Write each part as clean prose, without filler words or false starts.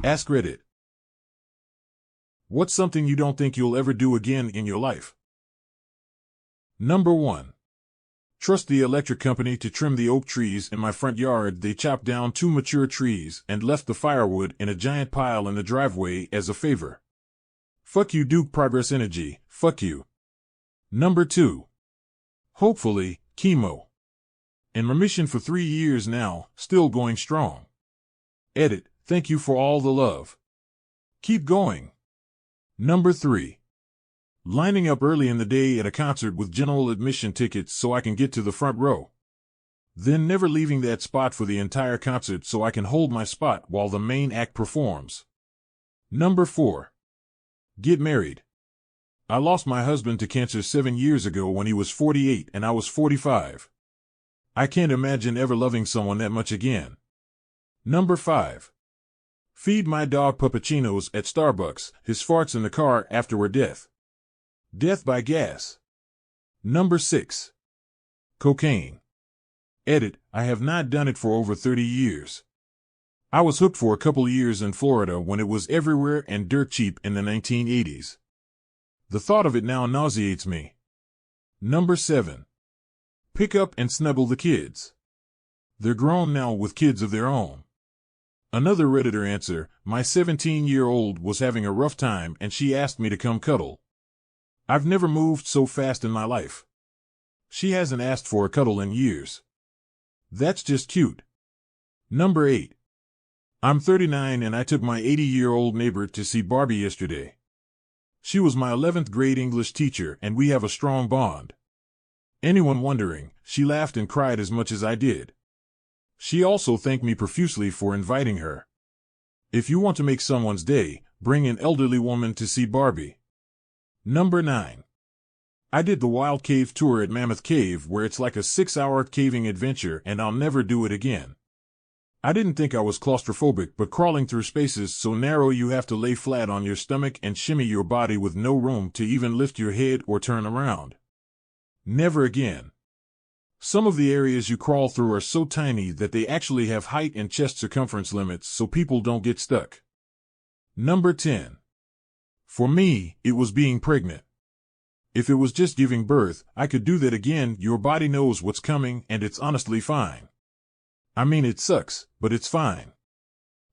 Ask Reddit. What's something you don't think you'll ever do again in your life? Number 1. Trust the electric company to trim the oak trees in my front yard. They chopped down 2 mature trees and left the firewood in a giant pile in the driveway as a favor. Fuck you, Duke Progress Energy. Fuck you. Number 2. Hopefully, chemo. In remission for 3 years now, still going strong. Edit. Thank you for all the love. Keep going. Number 3. Lining up early in the day at a concert with general admission tickets so I can get to the front row. Then never leaving that spot for the entire concert so I can hold my spot while the main act performs. Number 4. Get married. I lost my husband to cancer 7 years ago when he was 48 and I was 45. I can't imagine ever loving someone that much again. Number 5. Feed my dog puppuccinos at Starbucks, his farts in the car after death. Death by gas. Number 6. Cocaine. Edit. I have not done it for over 30 years. I was hooked for a couple years in Florida when it was everywhere and dirt cheap in the 1980s. The thought of it now nauseates me. Number 7. Pick up and snuggle the kids. They're grown now with kids of their own. Another Redditor answer, my 17-year-old was having a rough time and she asked me to come cuddle. I've never moved so fast in my life. She hasn't asked for a cuddle in years. That's just cute. Number 8. I'm 39 and I took my 80-year-old neighbor to see Barbie yesterday. She was my 11th grade English teacher and we have a strong bond. Anyone wondering, she laughed and cried as much as I did. She also thanked me profusely for inviting her. If you want to make someone's day, bring an elderly woman to see Barbie. Number 9. I did the Wild Cave tour at Mammoth Cave where it's like a 6-hour caving adventure and I'll never do it again. I didn't think I was claustrophobic, but crawling through spaces so narrow you have to lay flat on your stomach and shimmy your body with no room to even lift your head or turn around. Never again. Some of the areas you crawl through are so tiny that they actually have height and chest circumference limits so people don't get stuck. Number 10. For me, it was being pregnant. If it was just giving birth, I could do that again. Your body knows what's coming and it's honestly fine. I mean, it sucks, but it's fine.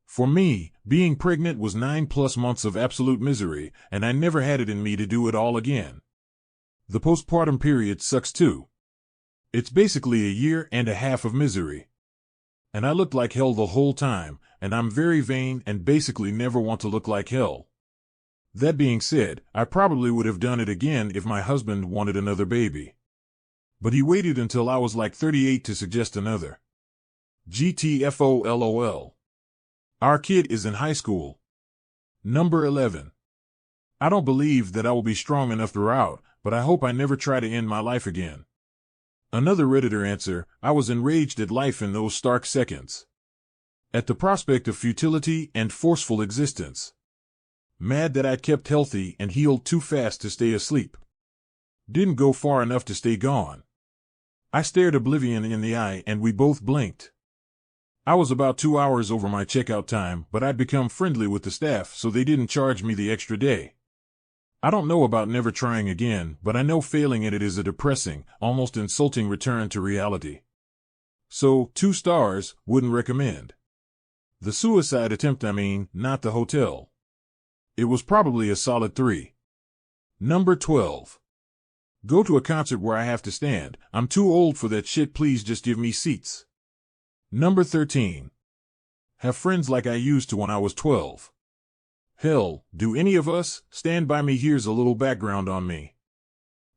For me, being pregnant was 9+ months of absolute misery, and I never had it in me to do it all again. The postpartum period sucks too. It's basically a year and a half of misery. And I looked like hell the whole time, and I'm very vain and basically never want to look like hell. That being said, I probably would have done it again if my husband wanted another baby. But he waited until I was like 38 to suggest another. GTFO LOL. Our kid is in high school. Number 11. I don't believe that I will be strong enough throughout, but I hope I never try to end my life again. Another Redditor answer, I was enraged at life in those stark seconds. At the prospect of futility and forceful existence. Mad that I'd kept healthy and healed too fast to stay asleep. Didn't go far enough to stay gone. I stared oblivion in the eye and we both blinked. I was about 2 hours over my checkout time, but I'd become friendly with the staff so they didn't charge me the extra day. I don't know about never trying again, but I know failing at it is a depressing, almost insulting return to reality. So, 2 stars, wouldn't recommend. The suicide attempt, not the hotel. It was probably a solid 3. Number 12. Go to a concert where I have to stand. I'm too old for that shit, please just give me seats. Number 13. Have friends like I used to when I was 12. Hell, do any of us? Stand by me. Here's a little background on me.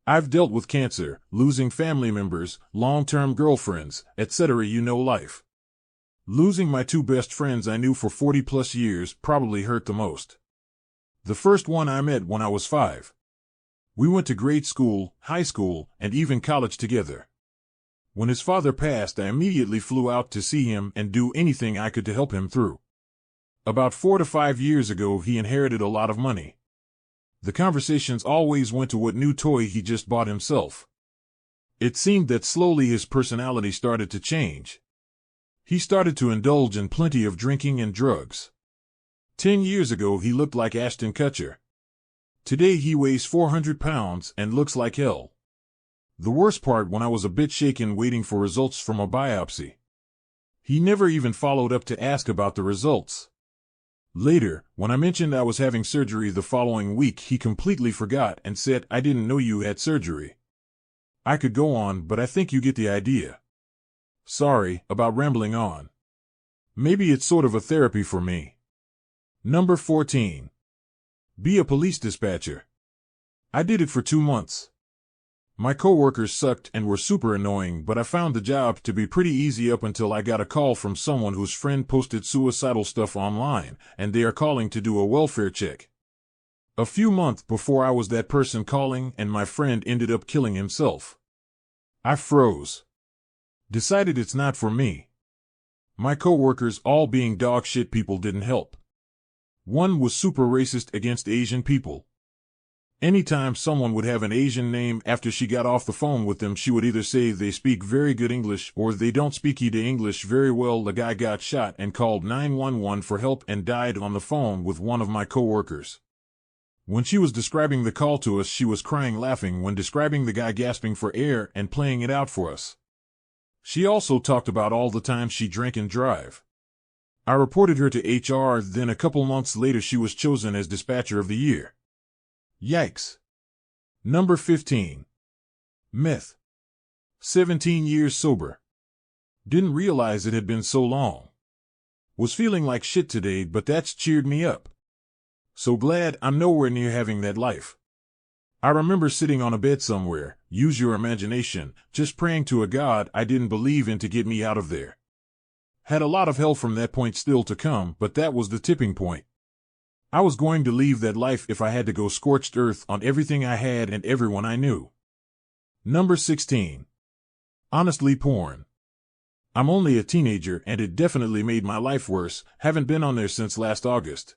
I've dealt with cancer, losing family members, long-term girlfriends, etc. You know life. Losing my 2 best friends I knew for 40+ years probably hurt the most. The first one I met when I was 5. We went to grade school, high school, and even college together. When his father passed, I immediately flew out to see him and do anything I could to help him through. About 4 to 5 years ago, he inherited a lot of money. The conversations always went to what new toy he just bought himself. It seemed that slowly his personality started to change. He started to indulge in plenty of drinking and drugs. 10 years ago he looked like Ashton Kutcher. Today he weighs 400 pounds and looks like hell. The worst part, when I was a bit shaken waiting for results from a biopsy. He never even followed up to ask about the results. Later, when I mentioned I was having surgery the following week, he completely forgot and said, "I didn't know you had surgery." I could go on, but I think you get the idea. Sorry about rambling on. Maybe it's sort of a therapy for me. Number 14. Be a police dispatcher. I did it for 2 months. My coworkers sucked and were super annoying, but I found the job to be pretty easy up until I got a call from someone whose friend posted suicidal stuff online, and they are calling to do a welfare check. A few months before I was that person calling, and my friend ended up killing himself. I froze. Decided it's not for me. My coworkers, all being dog shit people, didn't help. One was super racist against Asian people. Anytime someone would have an Asian name after she got off the phone with them, she would either say they speak very good English or they don't speak the English very well. The guy got shot and called 911 for help and died on the phone with one of my coworkers. When she was describing the call to us, she was crying laughing when describing the guy gasping for air and playing it out for us. She also talked about all the times she drank and drive. I reported her to HR, then a couple months later she was chosen as Dispatcher of the Year. Yikes. Number 15. Meth. 17 years sober. Didn't realize it had been so long. Was feeling like shit today, but that's cheered me up. So glad I'm nowhere near having that life. I remember sitting on a bed somewhere, use your imagination, just praying to a God I didn't believe in to get me out of there. Had a lot of hell from that point still to come, but that was the tipping point. I was going to leave that life if I had to go scorched earth on everything I had and everyone I knew. Number 16. Honestly, porn. I'm only a teenager and it definitely made my life worse. Haven't been on there since last August.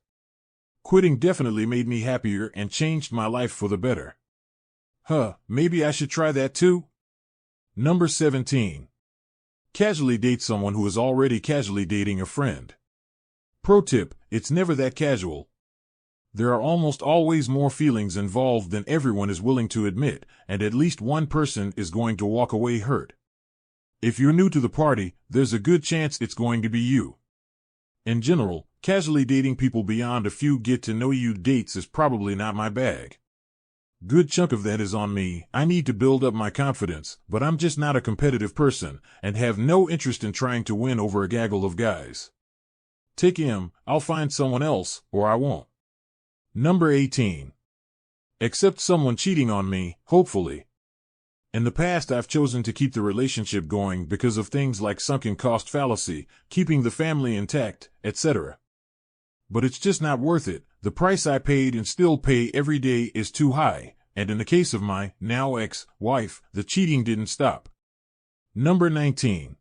Quitting definitely made me happier and changed my life for the better. Maybe I should try that too? Number 17. Casually date someone who is already casually dating a friend. Pro tip, it's never that casual. There are almost always more feelings involved than everyone is willing to admit, and at least one person is going to walk away hurt. If you're new to the party, there's a good chance it's going to be you. In general, casually dating people beyond a few get-to-know-you dates is probably not my bag. Good chunk of that is on me. I need to build up my confidence, but I'm just not a competitive person, and have no interest in trying to win over a gaggle of guys. Take him, I'll find someone else, or I won't. Number 18. Accept someone cheating on me, hopefully. In the past I've chosen to keep the relationship going because of things like sunken cost fallacy, keeping the family intact, etc. But it's just not worth it. The price I paid and still pay every day is too high, and in the case of my now ex-wife, the cheating didn't stop. Number 19.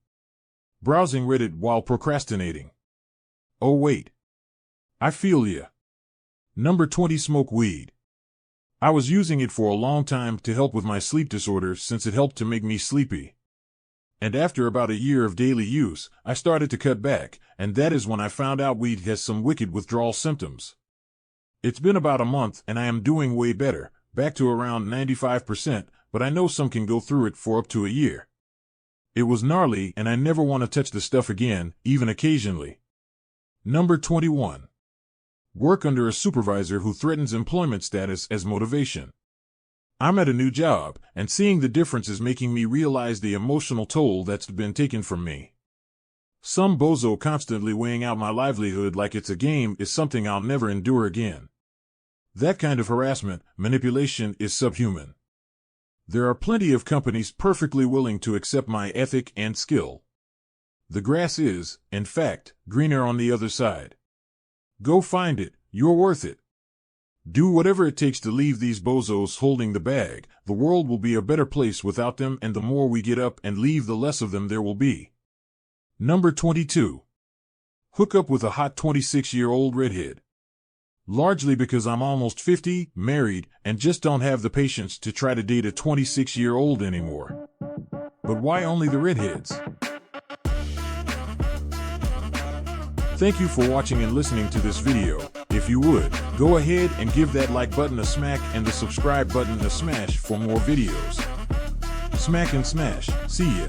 Browsing Reddit while procrastinating. Oh wait. I feel ya. Number 20. Smoke weed. I was using it for a long time to help with my sleep disorder since it helped to make me sleepy. And after about a year of daily use, I started to cut back, and that is when I found out weed has some wicked withdrawal symptoms. It's been about a month and I am doing way better, back to around 95%, but I know some can go through it for up to a year. It was gnarly and I never want to touch the stuff again, even occasionally. Number 21. Work under a supervisor who threatens employment status as motivation. I'm at a new job, and seeing the difference is making me realize the emotional toll that's been taken from me. Some bozo constantly weighing out my livelihood like it's a game is something I'll never endure again. That kind of harassment, manipulation is subhuman. There are plenty of companies perfectly willing to accept my ethic and skill. The grass is, in fact, greener on the other side. Go find it, you're worth it. Do whatever it takes to leave these bozos holding the bag. The world will be a better place without them, and the more we get up and leave, the less of them there will be. Number 22. Hook up with a hot 26-year-old redhead. Largely because I'm almost 50, married, and just don't have the patience to try to date a 26-year-old anymore. But why only the redheads? Thank you for watching and listening to this video. If you would, go ahead and give that like button a smack and the subscribe button a smash for more videos. Smack and smash. See ya.